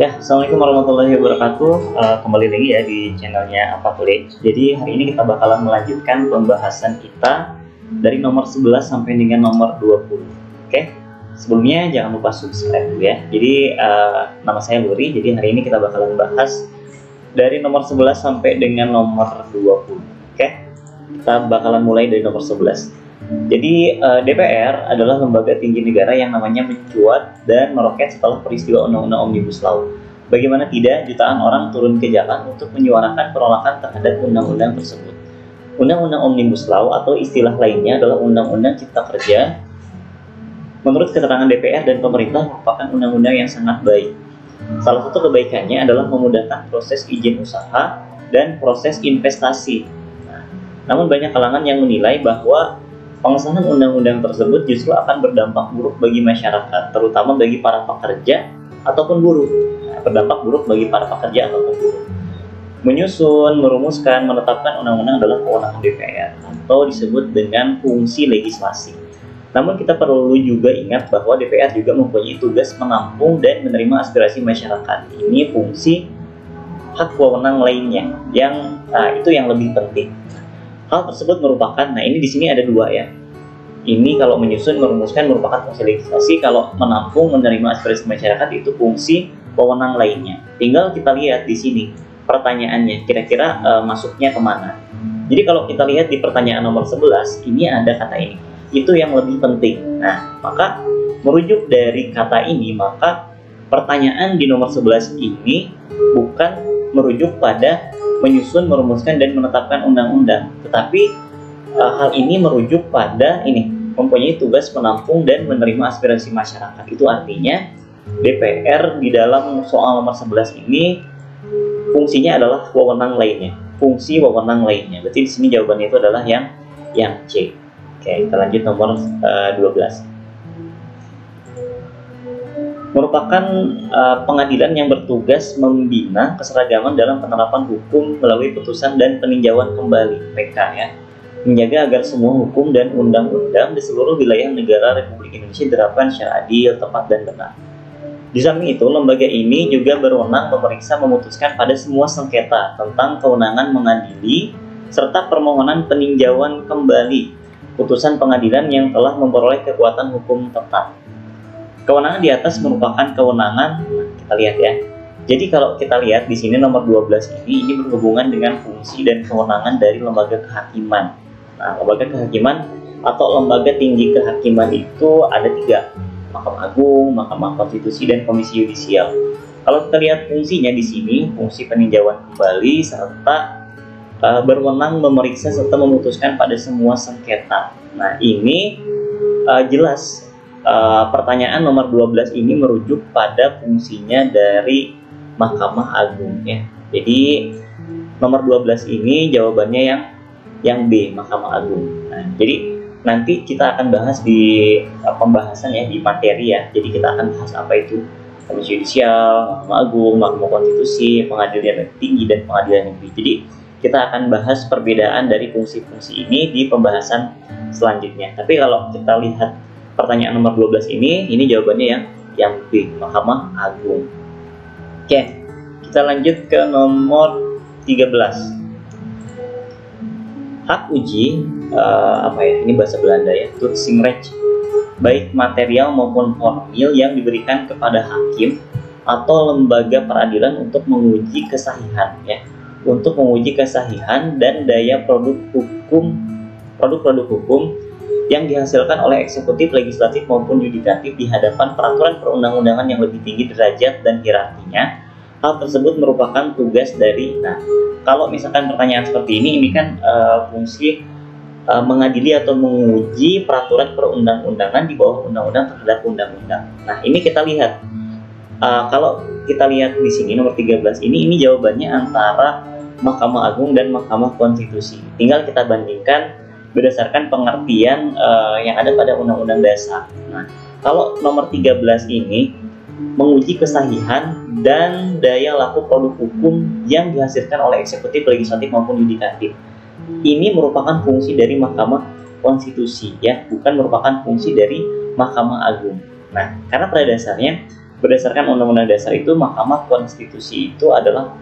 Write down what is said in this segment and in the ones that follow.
Ya, Assalamualaikum warahmatullahi wabarakatuh. Kembali lagi ya di channelnya Apa Klik. Jadi hari ini kita bakalan melanjutkan pembahasan kita dari nomor 11 sampai dengan nomor 20. Oke, sebelumnya jangan lupa subscribe dulu ya. Jadi nama saya Luri, jadi hari ini kita bakalan bahas dari nomor 11 sampai dengan nomor 20. Oke, kita bakalan mulai dari nomor 11. Jadi DPR adalah lembaga tinggi negara yang namanya mencuat dan meroket setelah peristiwa Undang-Undang Omnibus Law. Bagaimana tidak, jutaan orang turun ke jalan untuk menyuarakan penolakan terhadap undang-undang tersebut. Undang-Undang Omnibus Law atau istilah lainnya adalah Undang-Undang Cipta Kerja. Menurut keterangan DPR dan pemerintah merupakan undang-undang yang sangat baik. Salah satu kebaikannya adalah memudahkan proses izin usaha dan proses investasi. Namun banyak kalangan yang menilai bahwa pengesahan undang-undang tersebut justru akan berdampak buruk bagi masyarakat, terutama bagi para pekerja ataupun buruh. Berdampak buruk bagi para pekerja ataupun buruh. Menyusun, merumuskan, menetapkan undang-undang adalah kewenangan DPR atau disebut dengan fungsi legislasi. Namun kita perlu juga ingat bahwa DPR juga mempunyai tugas menampung dan menerima aspirasi masyarakat. Ini fungsi hak wewenang lainnya yang itu yang lebih penting. Hal tersebut merupakan, ini di sini ada dua ya. Ini kalau menyusun, merumuskan merupakan fungsi legislasi, kalau menampung, menerima aspirasi masyarakat itu fungsi wewenang lainnya. Tinggal kita lihat di sini pertanyaannya, kira-kira masuknya kemana. Jadi kalau kita lihat di pertanyaan nomor 11, ini ada kata ini. Itu yang lebih penting. Nah, maka merujuk dari kata ini, maka pertanyaan di nomor 11 ini bukan merujuk pada menyusun, merumuskan, dan menetapkan undang-undang, tetapi hal ini merujuk pada ini, mempunyai tugas menampung dan menerima aspirasi masyarakat. Itu artinya DPR di dalam soal nomor 11 ini fungsinya adalah wewenang lainnya, fungsi wewenang lainnya. Berarti di sini jawabannya itu adalah yang C. Oke, kita lanjut nomor 12. Merupakan pengadilan yang bertugas membina keseragaman dalam penerapan hukum melalui putusan dan peninjauan kembali (PK) ya, menjaga agar semua hukum dan undang-undang di seluruh wilayah negara Republik Indonesia diterapkan secara adil, tepat, dan benar. Di samping itu, lembaga ini juga berwenang memeriksa, memutuskan pada semua sengketa tentang kewenangan mengadili serta permohonan peninjauan kembali putusan pengadilan yang telah memperoleh kekuatan hukum tetap. Kewenangan di atas merupakan kewenangan, kita lihat ya. Jadi kalau kita lihat di sini nomor 12 ini berhubungan dengan fungsi dan kewenangan dari lembaga kehakiman. Nah, lembaga kehakiman atau lembaga tinggi kehakiman itu ada 3, Mahkamah Agung, Mahkamah Konstitusi, dan Komisi Yudisial. Kalau kita lihat fungsinya di sini, fungsi peninjauan kembali serta berwenang memeriksa serta memutuskan pada semua sengketa. Nah, ini jelas. Pertanyaan nomor 12 ini merujuk pada fungsinya dari Mahkamah Agung ya. Jadi nomor 12 ini jawabannya yang B, Mahkamah Agung. Nah, jadi nanti kita akan bahas di pembahasan ya, di materi ya. Jadi kita akan bahas apa itu Komisi Yudisial, Mahkamah Agung, Mahkamah Konstitusi, Pengadilan Tinggi, dan Pengadilan Negeri. Jadi kita akan bahas perbedaan dari fungsi-fungsi ini di pembahasan selanjutnya. Tapi kalau kita lihat pertanyaan nomor 12 ini jawabannya yang B, Mahkamah Agung. Oke, kita lanjut ke nomor 13. Hak uji, ini bahasa Belanda ya, toetsingsrecht, baik material maupun formil yang diberikan kepada hakim atau lembaga peradilan untuk menguji kesahihan ya, untuk menguji kesahihan dan daya produk-produk hukum yang dihasilkan oleh eksekutif, legislatif, maupun yudikatif di hadapan peraturan perundang-undangan yang lebih tinggi derajat dan hierarkinya. Hal tersebut merupakan tugas dari, kalau misalkan pertanyaan seperti ini kan fungsi mengadili atau menguji peraturan perundang-undangan di bawah undang-undang terhadap undang-undang. Nah, ini kita lihat. Kalau kita lihat di sini nomor 13 ini jawabannya antara Mahkamah Agung dan Mahkamah Konstitusi. Tinggal kita bandingkan berdasarkan pengertian yang ada pada Undang-Undang Dasar. Nah, kalau nomor 13 ini menguji kesahihan dan daya laku produk hukum yang dihasilkan oleh eksekutif, legislatif, maupun yudikatif. Ini merupakan fungsi dari Mahkamah Konstitusi ya, bukan merupakan fungsi dari Mahkamah Agung. Nah, karena pada dasarnya Berdasarkan Undang-Undang Dasar itu, Mahkamah Konstitusi itu adalah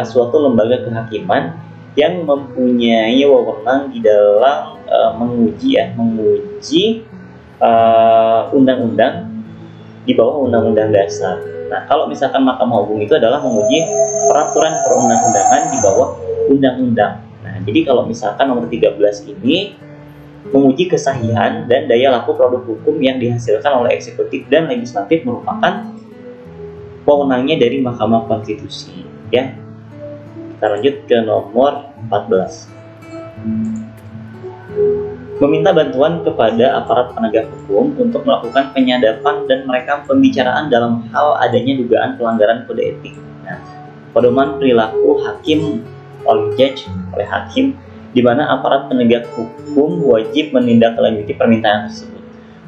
suatu lembaga kehakiman yang mempunyai wewenang di dalam menguji undang-undang di bawah Undang-Undang Dasar. Nah, kalau misalkan Mahkamah Agung itu adalah menguji peraturan perundang-undangan di bawah undang-undang. Nah, jadi kalau misalkan nomor 13 ini menguji kesahihan dan daya laku produk hukum yang dihasilkan oleh eksekutif dan legislatif merupakan wewenangnya dari Mahkamah Konstitusi, ya. Kita lanjut ke nomor 14. Meminta bantuan kepada aparat penegak hukum untuk melakukan penyadapan dan merekam pembicaraan dalam hal adanya dugaan pelanggaran kode etik. Nah, pedoman perilaku hakim oleh hakim, di mana aparat penegak hukum wajib menindaklanjuti permintaan tersebut.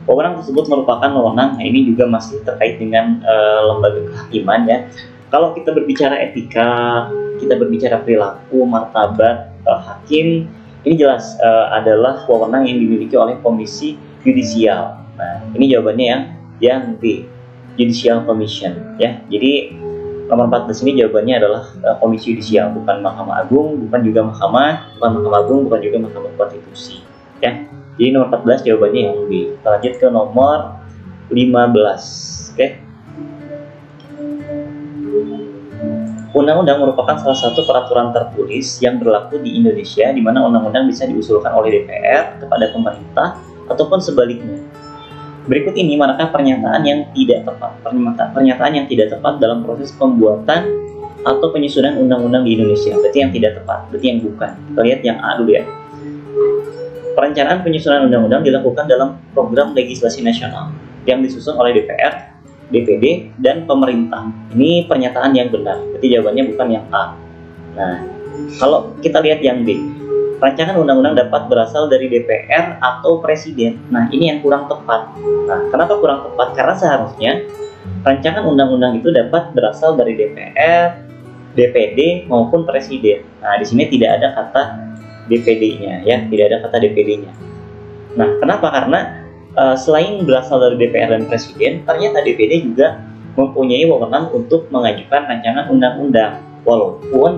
Wewenang tersebut merupakan wewenang, nah ini juga masih terkait dengan lembaga kehakiman, ya. Kalau kita berbicara etika, kita berbicara perilaku, martabat hakim, ini jelas adalah wewenang yang dimiliki oleh Komisi Yudisial. Nah, ini jawabannya yang B, Judicial Commission, ya. Jadi nomor 14 ini jawabannya adalah Komisi Yudisial, bukan Mahkamah Agung, bukan Mahkamah Agung, bukan juga Mahkamah Konstitusi, ya. Jadi nomor 14 jawabannya yang B. Kita lanjut ke nomor 15. Oke. Undang-undang merupakan salah satu peraturan tertulis yang berlaku di Indonesia, di mana undang-undang bisa diusulkan oleh DPR kepada pemerintah ataupun sebaliknya. Berikut ini manakah pernyataan yang tidak tepat? Pernyataan yang tidak tepat dalam proses pembuatan atau penyusunan undang-undang di Indonesia. Berarti yang tidak tepat, berarti yang bukan. Kita lihat yang A dulu, ya. Perencanaan penyusunan undang-undang dilakukan dalam program legislasi nasional yang disusun oleh DPR, DPD, dan pemerintah. Ini pernyataan yang benar, berarti jawabannya bukan yang A. Nah, kalau kita lihat yang B, rancangan undang-undang dapat berasal dari DPR atau Presiden. Nah, ini yang kurang tepat. Nah, kenapa kurang tepat? Karena seharusnya rancangan undang-undang itu dapat berasal dari DPR, DPD, maupun Presiden. Nah, di sini tidak ada kata DPD-nya, ya, tidak ada kata DPD-nya. Nah, kenapa? Karena selain berasal dari DPR dan Presiden, ternyata DPD juga mempunyai wewenang untuk mengajukan rancangan undang-undang. Walaupun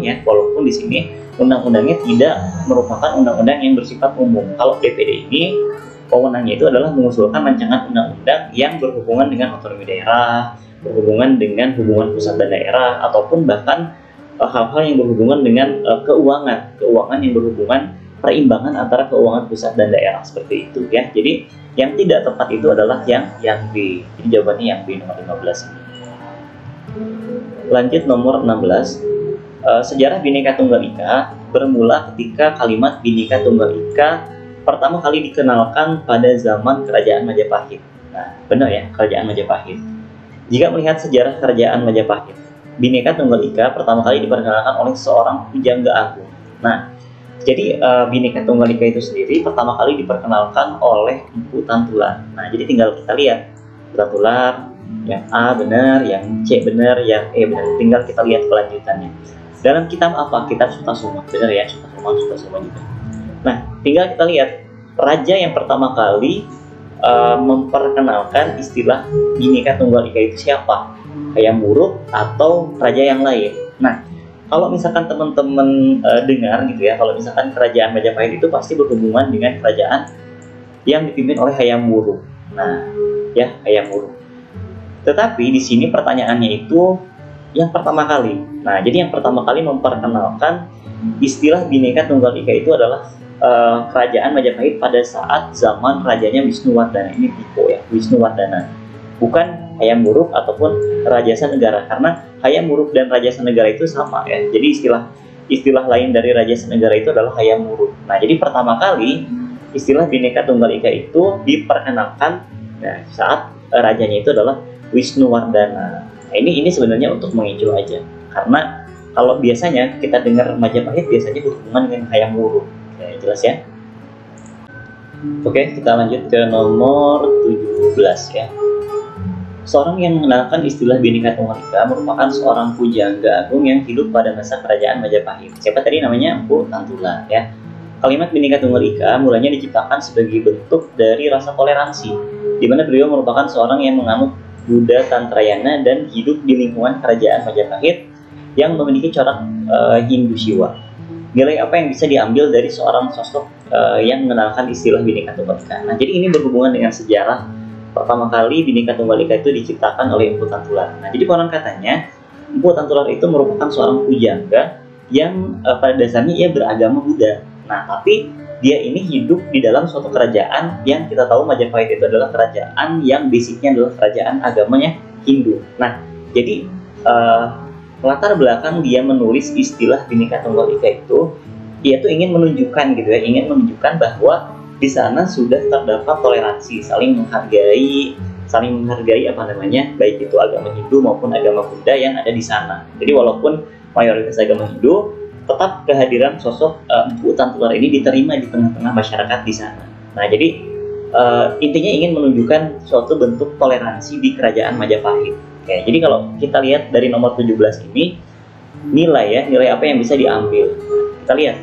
di sini undang-undangnya tidak merupakan undang-undang yang bersifat umum. Kalau DPD ini wewenangnya itu adalah mengusulkan rancangan undang-undang yang berhubungan dengan otonomi daerah, berhubungan dengan hubungan pusat dan daerah, ataupun bahkan hal-hal yang berhubungan dengan keuangan yang berhubungan perimbangan antara keuangan pusat dan daerah, seperti itu, ya. Jadi yang tidak tepat itu adalah yang B. Jadi jawabannya yang B, nomor 15 ini. Lanjut nomor 16. Sejarah Bhinneka Tunggal Ika bermula ketika kalimat Bhinneka Tunggal Ika pertama kali dikenalkan pada zaman Kerajaan Majapahit. Nah, benar, ya, Kerajaan Majapahit. Jika melihat sejarah Kerajaan Majapahit, Bhinneka Tunggal Ika pertama kali diperkenalkan oleh seorang pujangga agung. Nah, jadi Bhinneka Tunggal Ika itu sendiri pertama kali diperkenalkan oleh Empu Tantular. Nah, jadi tinggal kita lihat Tantular, yang A benar, yang C benar, yang E benar. Tinggal kita lihat kelanjutannya. Dalam kitab apa? Kitab Sutasoma, benar, ya, Sutasoma juga. Nah, tinggal kita lihat raja yang pertama kali memperkenalkan istilah Bhinneka Tunggal Ika itu siapa? Hayam Wuruk atau raja yang lain? Nah, kalau misalkan teman-teman dengar gitu, ya, kalau misalkan Kerajaan Majapahit itu pasti berhubungan dengan kerajaan yang dipimpin oleh Hayam Wuruk. Nah, ya, Hayam Wuruk. Tetapi di sini pertanyaannya itu yang pertama kali. Nah, jadi yang pertama kali memperkenalkan istilah Bhinneka Tunggal Ika itu adalah Kerajaan Majapahit pada saat zaman rajanya Wisnuwardana. Ini Tiko, ya, Wisnuwardana. Bukan Hayam Wuruk ataupun Rajasa Negara, karena Hayam Wuruk dan Rajasa Negara itu sama, ya. Jadi istilah lain dari Rajasa Negara itu adalah Hayam Wuruk. Nah, jadi pertama kali istilah Bhinneka Tunggal Ika itu diperkenalkan saat rajanya itu adalah Wisnuwardana. Nah, ini sebenarnya untuk menginjau aja, karena kalau biasanya kita dengar Majapahit biasanya berhubungan dengan Hayam Wuruk. Ya, jelas, ya. Oke, kita lanjut ke nomor 17, ya. Seorang yang mengenalkan istilah Bhinneka Tunggal Ika merupakan seorang pujangga agung yang hidup pada masa Kerajaan Majapahit. Siapa tadi namanya? Empu Tantular, ya. Kalimat Bhinneka Tunggal Ika mulanya diciptakan sebagai bentuk dari rasa toleransi, di mana beliau merupakan seorang yang menganut Buddha Tantrayana dan hidup di lingkungan kerajaan Majapahit yang memiliki corak Hindu Siwa. Nilai apa yang bisa diambil dari seorang sosok yang mengenalkan istilah Bhinneka Tunggal Ika? Nah, jadi ini berhubungan dengan sejarah. Pertama kali Bhinneka Tunggal Ika itu diciptakan oleh Empu Tantular. Nah, jadi konon katanya Empu Tantular itu merupakan seorang pujangga yang pada dasarnya ia beragama Buddha. Nah, tapi dia ini hidup di dalam suatu kerajaan yang kita tahu Majapahit itu adalah kerajaan yang basicnya adalah kerajaan agamanya Hindu. Nah, jadi latar belakang dia menulis istilah Bhinneka Tunggal Ika itu, dia tuh ingin menunjukkan gitu ya, ingin menunjukkan bahwa di sana sudah terdapat toleransi, saling menghargai apa namanya, baik itu agama Hindu maupun agama Buddha yang ada di sana. Jadi walaupun mayoritas agama Hindu, tetap kehadiran sosok Empu Tantular ini diterima di tengah-tengah masyarakat di sana. Nah, jadi intinya ingin menunjukkan suatu bentuk toleransi di kerajaan Majapahit. Oke, jadi kalau kita lihat dari nomor 17 ini, nilai apa yang bisa diambil. Kita lihat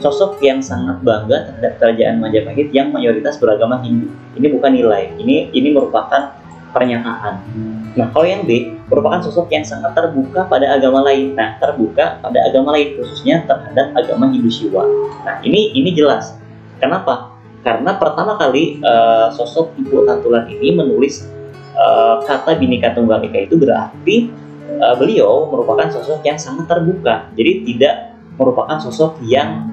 sosok yang sangat bangga terhadap kerajaan Majapahit yang mayoritas beragama Hindu. Ini bukan nilai, ini merupakan pernyataan. Nah, kalau yang B merupakan sosok yang sangat terbuka pada agama lain. Nah, terbuka pada agama lain khususnya terhadap agama Hindu Siwa. Nah, ini jelas. Kenapa? Karena pertama kali sosok Empu Tantular ini menulis kata Bhinneka Tunggal Ika itu berarti beliau merupakan sosok yang sangat terbuka. Jadi tidak merupakan sosok yang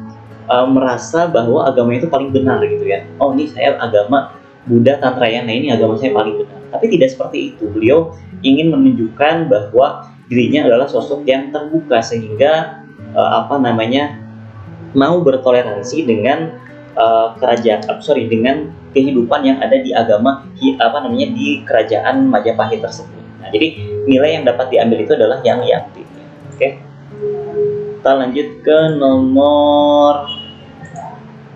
merasa bahwa agama itu paling benar gitu ya. Oh, ini saya agama Buddha Tantrayana, ini agama saya paling benar. Tapi tidak seperti itu. Beliau ingin menunjukkan bahwa dirinya adalah sosok yang terbuka sehingga mau bertoleransi dengan dengan kehidupan yang ada di agama di kerajaan Majapahit tersebut. Nah, jadi nilai yang dapat diambil itu adalah yang B. Oke. Kita lanjut ke nomor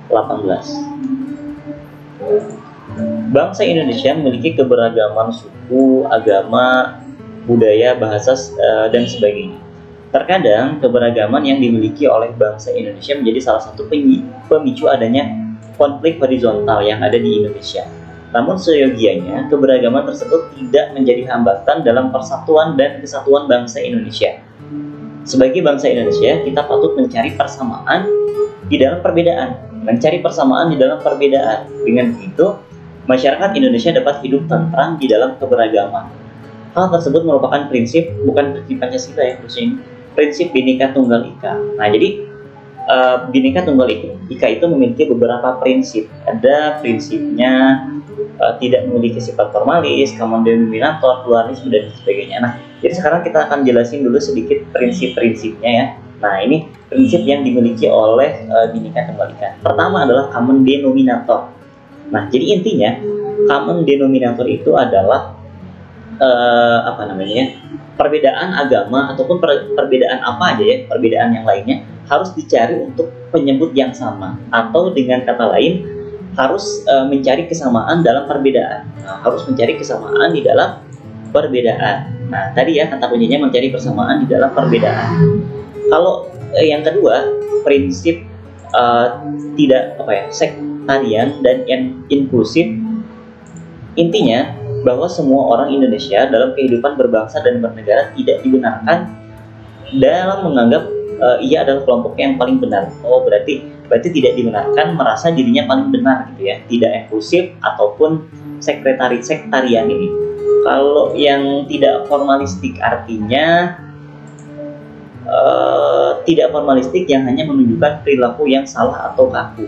18. Bangsa Indonesia memiliki keberagaman suku, agama, budaya, bahasa, dan sebagainya. Terkadang keberagaman yang dimiliki oleh bangsa Indonesia menjadi salah satu pemicu adanya konflik horizontal yang ada di Indonesia. Namun seyogianya keberagaman tersebut tidak menjadi hambatan dalam persatuan dan kesatuan bangsa Indonesia. Sebagai bangsa Indonesia, kita patut mencari persamaan di dalam perbedaan. Dengan begitu, masyarakat Indonesia dapat hidup tentram di dalam keberagaman. Hal tersebut merupakan prinsip, bukan prinsip Pancasila ya, prinsip Bhinneka Tunggal Ika. Nah, jadi Bhinneka Tunggal Ika itu memiliki beberapa prinsip. Ada prinsipnya tidak memiliki sifat formalis, common denominator, pluralisme, dan sebagainya. Nah, jadi sekarang kita akan jelasin dulu sedikit prinsip-prinsipnya ya. Nah, ini prinsip yang dimiliki oleh Bhinneka Tunggal Ika. Pertama adalah common denominator. Nah, jadi intinya common denominator itu adalah perbedaan agama ataupun perbedaan apa aja ya, perbedaan yang lainnya harus dicari untuk penyebut yang sama, atau dengan kata lain harus mencari kesamaan dalam perbedaan. Nah, harus mencari kesamaan di dalam perbedaan. Nah, tadi ya kata kuncinya mencari persamaan di dalam perbedaan. Kalau yang kedua, prinsip sektarian dan inklusif. Intinya bahwa semua orang Indonesia dalam kehidupan berbangsa dan bernegara tidak dibenarkan dalam menganggap ia adalah kelompok yang paling benar. Oh, berarti tidak dibenarkan merasa dirinya paling benar gitu ya. Tidak inklusif ataupun sektarian ini. Kalau yang tidak formalistik artinya tidak formalistik yang hanya menunjukkan perilaku yang salah atau kaku.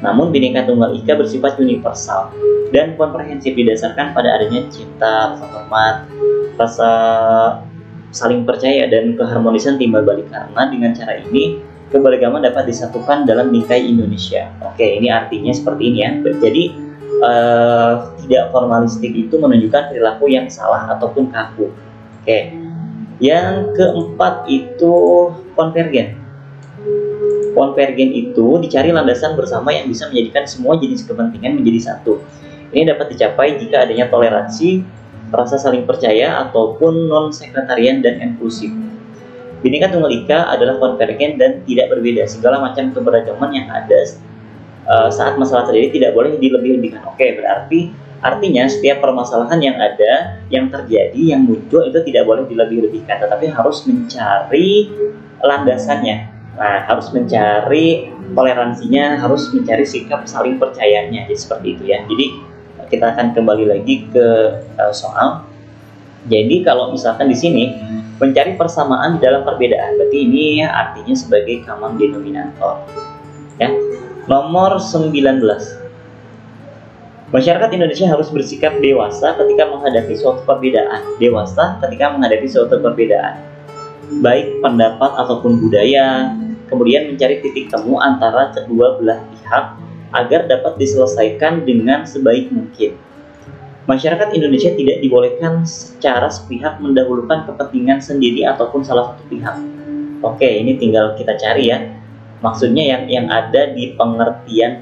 Namun Bhinneka Tunggal Ika bersifat universal dan komprehensif, didasarkan pada adanya cinta, rasa hormat, rasa saling percaya, dan keharmonisan timbal balik. Karena dengan cara ini keberagaman dapat disatukan dalam bingkai Indonesia. Oke, ini artinya seperti ini ya. Jadi tidak formalistik itu menunjukkan perilaku yang salah ataupun kaku. Oke. Yang keempat itu konvergen. Konvergen itu dicari landasan bersama yang bisa menjadikan semua jenis kepentingan menjadi satu. Ini dapat dicapai jika adanya toleransi, rasa saling percaya, ataupun non-sektarian dan inklusif. Bhinneka Tunggal Ika adalah konvergen dan tidak berbeda. Segala macam keberagaman yang ada saat masalah terjadi tidak boleh dilebih-lebihkan. Oke, berarti Artinya setiap permasalahan yang ada, yang terjadi, yang muncul itu tidak boleh dilebih-lebihkan, tetapi harus mencari landasannya. Nah, harus mencari toleransinya, harus mencari sikap saling percayanya, jadi seperti itu ya. Jadi kita akan kembali lagi ke soal. Jadi kalau misalkan di sini mencari persamaan di dalam perbedaan, berarti ini artinya sebagai common denominator. Ya. Nomor 19. Masyarakat Indonesia harus bersikap dewasa ketika menghadapi suatu perbedaan. Dewasa ketika menghadapi suatu perbedaan, baik pendapat ataupun budaya, kemudian mencari titik temu antara kedua belah pihak agar dapat diselesaikan dengan sebaik mungkin. Masyarakat Indonesia tidak dibolehkan secara sepihak mendahulukan kepentingan sendiri ataupun salah satu pihak. Oke, ini tinggal kita cari ya. Maksudnya yang ada di pengertian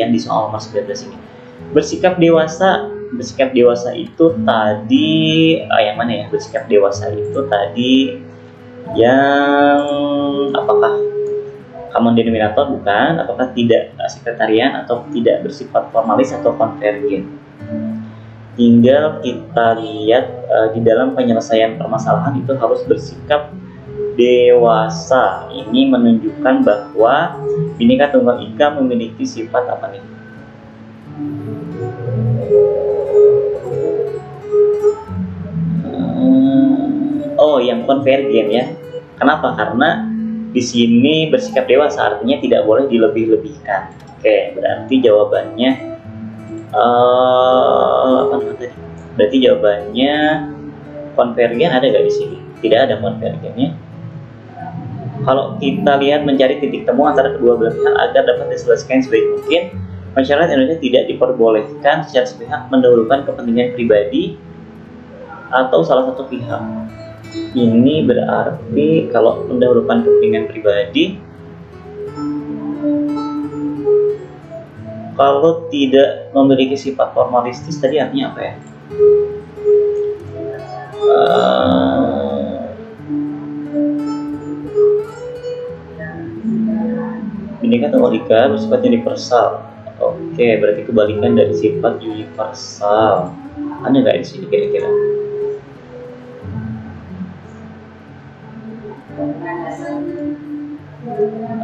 di soal nomor 19 ini. Bersikap dewasa itu tadi yang mana ya? Bersikap dewasa itu tadi yang apakah common denominator bukan? Apakah tidak sekretarian atau tidak bersifat formalis atau konvergen? Tinggal kita lihat di dalam penyelesaian permasalahan itu harus bersikap dewasa. Ini menunjukkan bahwa Bhinneka Tunggal Ika memiliki sifat apa nih? Oh, yang konvergen ya. Kenapa? Karena di sini bersikap dewasa artinya tidak boleh dilebih-lebihkan. Oke, berarti jawabannya apa tadi? Berarti jawabannya konvergen ada nggak di sini? Tidak ada konvergennya. Kalau kita lihat mencari titik temu antara kedua belah pihak agar dapat diselesaikan sebaik mungkin, masyarakat Indonesia tidak diperbolehkan secara sepihak mendahulukan kepentingan pribadi atau salah satu pihak. Ini berarti kalau mendahulukan kepentingan pribadi, kalau tidak memiliki sifat formalistis tadi artinya apa ya? Bhinneka Tunggal Ika bersifat universal. Oke, berarti kebalikan dari sifat universal. Ada nggak di sini kira-kira?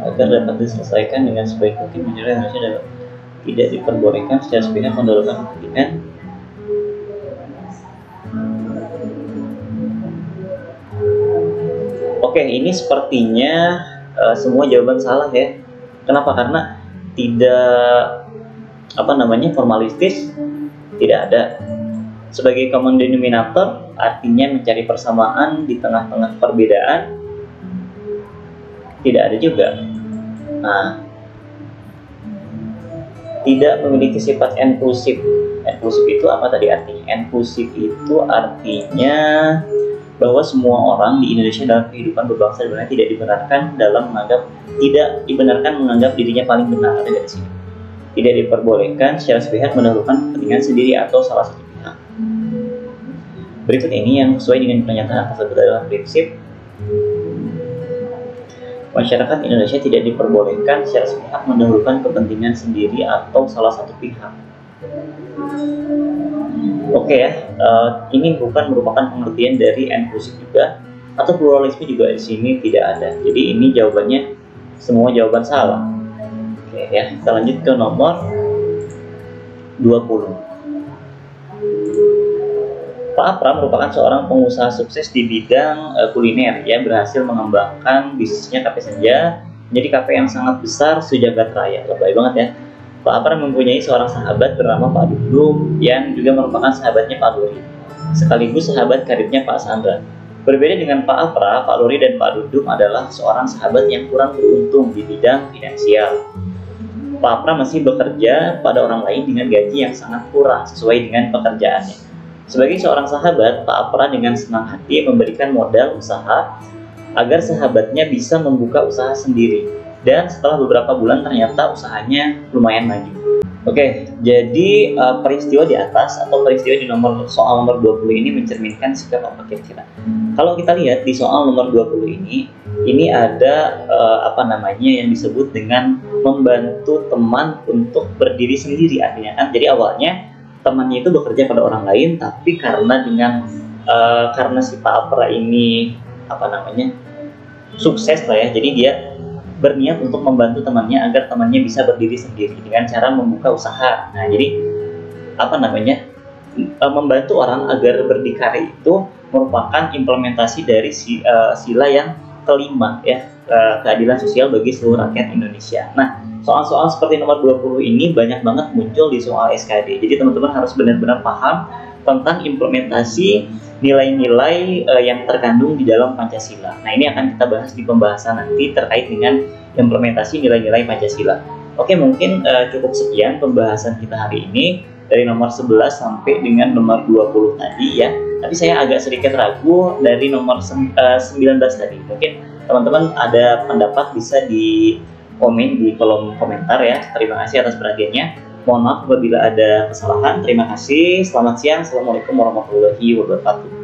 Agar dapat diselesaikan dengan sebaik mungkin, masyarakat Indonesia tidak diperbolehkan secara sepihak mendahulukan kepentingan. Oke, ini sepertinya semua jawaban salah ya. Kenapa? Karena tidak formalistis, tidak ada. Sebagai common denominator artinya mencari persamaan di tengah-tengah perbedaan, tidak ada juga. Nah, tidak memiliki sifat inklusif. Inklusif itu apa tadi artinya? Inklusif itu artinya bahwa semua orang di Indonesia dalam kehidupan berbangsa dan bernegara tidak dibenarkan menganggap dirinya paling benar. Ada dari sini. Tidak diperbolehkan secara sepihak mendahulukan kepentingan sendiri atau salah satu pihak. Berikut ini yang sesuai dengan pernyataan tersebut adalah prinsip masyarakat Indonesia tidak diperbolehkan secara sepihak mendahulukan kepentingan sendiri atau salah satu pihak. Oke ya, ini bukan merupakan pengertian dari inklusif juga, atau pluralisme juga di sini tidak ada. Jadi ini jawabannya semua jawaban salah. Oke ya, kita lanjut ke nomor 20. Pak Apra merupakan seorang pengusaha sukses di bidang kuliner yang berhasil mengembangkan bisnisnya Kafe Senja menjadi kafe yang sangat besar sejagat raya. Lebay banget ya. Pak Apra mempunyai seorang sahabat bernama Pak Dudung yang juga merupakan sahabatnya Pak Luri, sekaligus sahabat karibnya Pak Sandra. Berbeda dengan Pak Apra, Pak Luri dan Pak Dudung adalah seorang sahabat yang kurang beruntung di bidang finansial. Pak Apra masih bekerja pada orang lain dengan gaji yang sangat kurang sesuai dengan pekerjaannya. Sebagai seorang sahabat, Pak Apra dengan senang hati memberikan modal usaha agar sahabatnya bisa membuka usaha sendiri. Dan setelah beberapa bulan ternyata usahanya lumayan maju. Oke, jadi peristiwa di atas atau peristiwa di soal nomor 20 ini mencerminkan sikap apa kira-kira? Kalau kita lihat di soal nomor 20 ini ada yang disebut dengan membantu teman untuk berdiri sendiri artinya kan. Jadi awalnya temannya itu bekerja pada orang lain, tapi karena si Pak Apra ini apa namanya sukses lah ya, jadi dia berniat untuk membantu temannya agar temannya bisa berdiri sendiri dengan cara membuka usaha. Nah, jadi apa namanya membantu orang agar berdikari itu merupakan implementasi dari sila yang kelima ya, keadilan sosial bagi seluruh rakyat Indonesia. Nah, soal-soal seperti nomor 20 ini banyak banget muncul di soal SKD. Jadi teman-teman harus benar-benar paham tentang implementasi nilai-nilai yang terkandung di dalam Pancasila. Nah, ini akan kita bahas di pembahasan nanti terkait dengan implementasi nilai-nilai Pancasila. Oke, mungkin cukup sekian pembahasan kita hari ini dari nomor 11 sampai dengan nomor 20 tadi ya. Tapi saya agak sedikit ragu dari nomor 19 tadi. Mungkin teman-teman ada pendapat bisa di komen di kolom komentar ya. Terima kasih atas perhatiannya. Mohon maaf apabila ada kesalahan. Terima kasih. Selamat siang. Assalamualaikum warahmatullahi wabarakatuh.